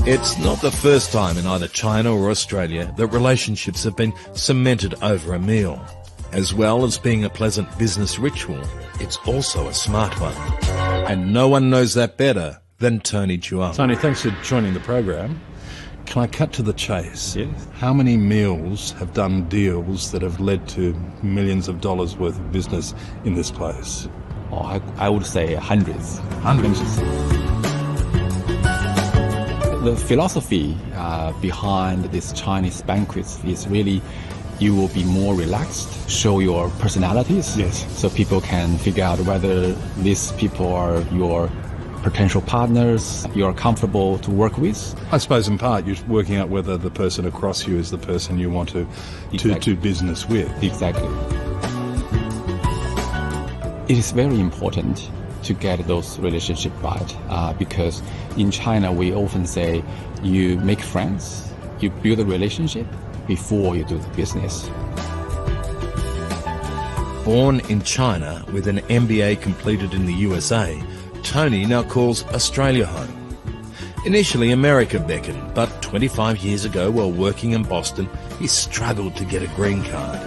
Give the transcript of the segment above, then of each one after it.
It's not the first time in either China or Australia that relationships have been cemented over a meal. As well as being a pleasant business ritual, it's also a smart one. And no one knows that better than Tony Zhang. Tony, thanks for joining the program. Can I cut to the chase? Yes. How many meals have done deals that have led to millions of dollars worth of business in this place? Oh, I would say hundreds. Hundreds. The philosophy behind this Chinese banquets is really you will be more relaxed, show your personalities. Yes. So people can figure out whether these people are your potential partners you're comfortable to work with. I suppose in part you're working out whether the person across you is the person you want to do business with. Exactly. It is very important to get those relationships right because in China we often say you make friends, you build a relationship before you do the business. Born in China with an MBA completed in the USA, Tony now calls Australia home. Initially America beckoned, but 25 years ago while working in Boston, he struggled to get a green card.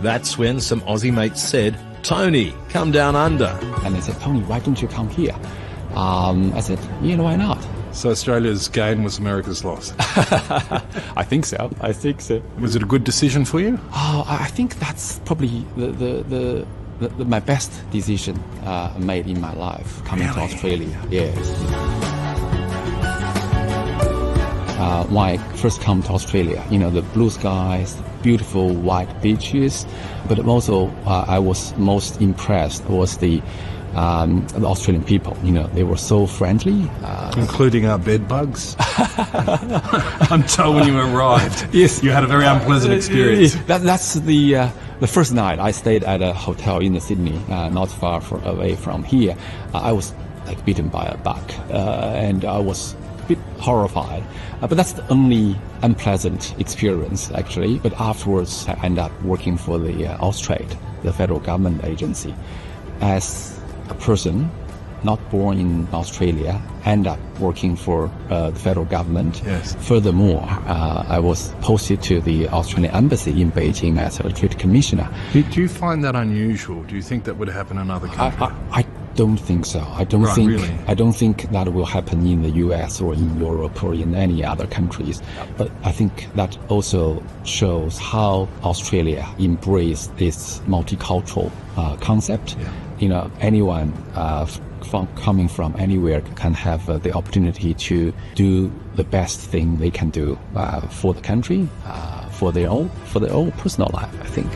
That's when some Aussie mates said, "Tony, come down under." And they said, "Tony, why don't you come here?" I said, "Yeah, why not?" So Australia's gain was America's loss. I think so. Was it a good decision for you? Oh, I think that's probably my best decision made in my life coming to Australia. Yes. When I first come to Australia, the blue skies, beautiful white beaches, but also I was most impressed was the Australian people. They were so friendly. Including our bed bugs? I'm told when you arrived, yes, you had a very unpleasant experience. That's the first night I stayed at a hotel in Sydney, not far away from here. I was bitten by a bug, and I was a bit horrified. But that's the only unpleasant experience, actually. But afterwards, I ended up working for the Austrade, the federal government agency. As a person not born in Australia, end up working for the federal government. Yes. Furthermore, I was posted to the Australian embassy in Beijing as a trade commissioner. Do you find that unusual? Do you think that would happen in other countries? I don't think so. I don't think that will happen in the US or in Europe or in any other countries. But I think that also shows how Australia embraced this multicultural concept. Yeah. Anyone coming from anywhere can have the opportunity to do the best thing they can do for the country, for their own personal life, I think.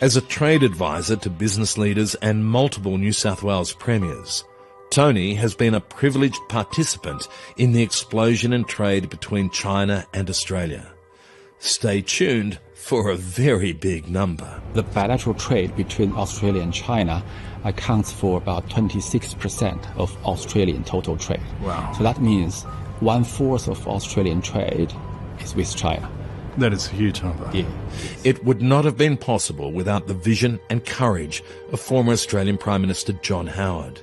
As a trade advisor to business leaders and multiple New South Wales premiers, Tony has been a privileged participant in the explosion in trade between China and Australia. Stay tuned for a very big number. The bilateral trade between Australia and China accounts for about 26% of Australian total trade. Wow. So that means 1/4 of Australian trade is with China. That is a huge number. Yeah. It would not have been possible without the vision and courage of former Australian Prime Minister John Howard.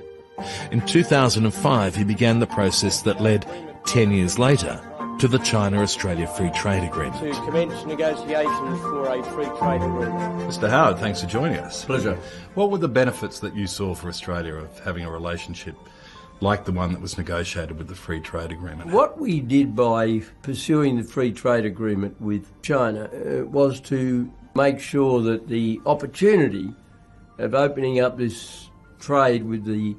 In 2005, he began the process that led, 10 years later, to the China-Australia Free Trade Agreement. To commence negotiations for a free trade agreement. Mr. Howard, thanks for joining us. Pleasure. What were the benefits that you saw for Australia of having a relationship like the one that was negotiated with the Free Trade Agreement? What we did by pursuing the free trade agreement with China was to make sure that the opportunity of opening up this trade with the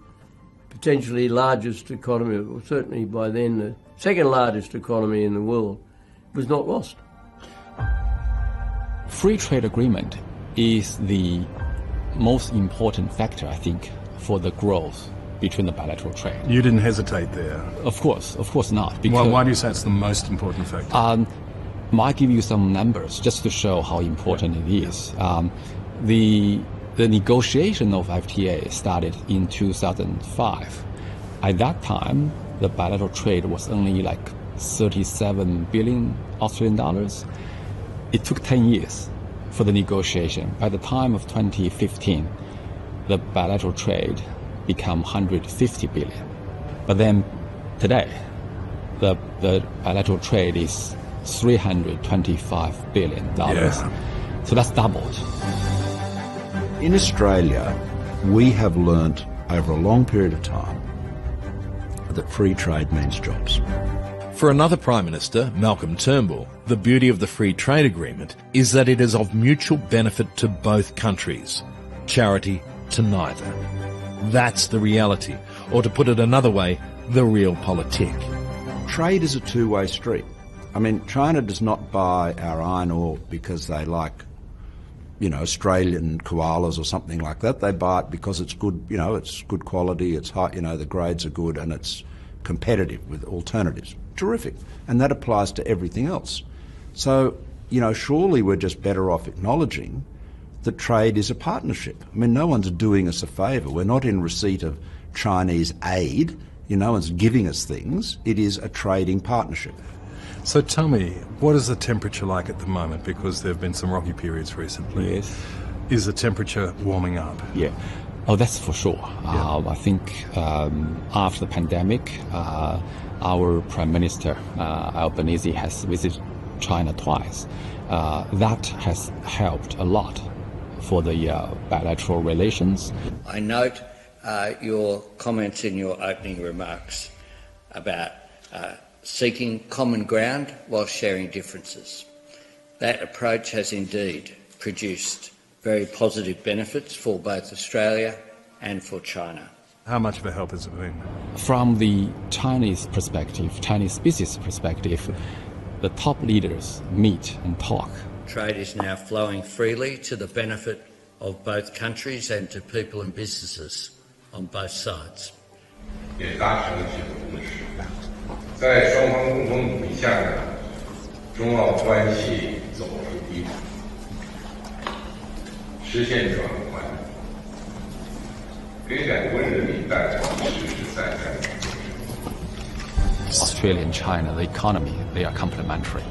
potentially largest economy, or certainly by then the second largest economy in the world, was not lost. Free trade agreement is the most important factor, I think, for the growth between the bilateral trade. You didn't hesitate there. Of course not. Why do you say it's the most important factor? I'll give you some numbers just to show how important it is. The negotiation of FTA started in 2005. At that time, the bilateral trade was only like 37 billion Australian dollars. It took 10 years for the negotiation. By the time of 2015, the bilateral trade became 150 billion. But then today, the bilateral trade is $325 billion. Yeah. So that's doubled. In Australia, we have learnt over a long period of time that free trade means jobs. For another Prime Minister, Malcolm Turnbull, the beauty of the free trade agreement is that it is of mutual benefit to both countries, charity to neither. That's the reality, or to put it another way, the realpolitik. Trade is a two-way street. I mean, China does not buy our iron ore because they like, Australian koalas or something like that. They buy it because it's good, it's good quality, it's high, the grades are good, and it's competitive with alternatives. Terrific. And that applies to everything else. So, surely we're just better off acknowledging that trade is a partnership. I mean, no one's doing us a favour. We're not in receipt of Chinese aid. No one's giving us things. It is a trading partnership. So tell me, what is the temperature like at the moment? Because there have been some rocky periods recently. Yes. Is the temperature warming up? Yeah. Oh, that's for sure. I think after the pandemic, our Prime Minister, Albanese, has visited China twice. That has helped a lot for the bilateral relations. I note your comments in your opening remarks about seeking common ground while sharing differences. That approach has indeed produced very positive benefits for both Australia and for China. How much of a help has it been? From the Chinese perspective, Chinese business perspective, the top leaders meet and talk. Trade is now flowing freely to the benefit of both countries and to people and businesses on both sides. 也达成了这个共识，在双方共同努力下呢，中澳关系走出低谷，实现转换，给两国人民带来实实在在的建设。Australia and China, the economy, they are complementary.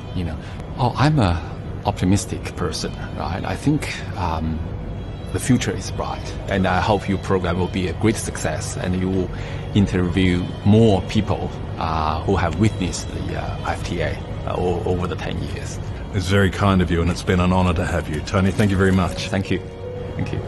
I'm a optimistic person, right? I think the future is bright, and I hope your program will be a great success, and you will interview more people who have witnessed the FTA over the 10 years. It's very kind of you, and it's been an honour to have you. Tony, thank you very much. Thank you. Thank you.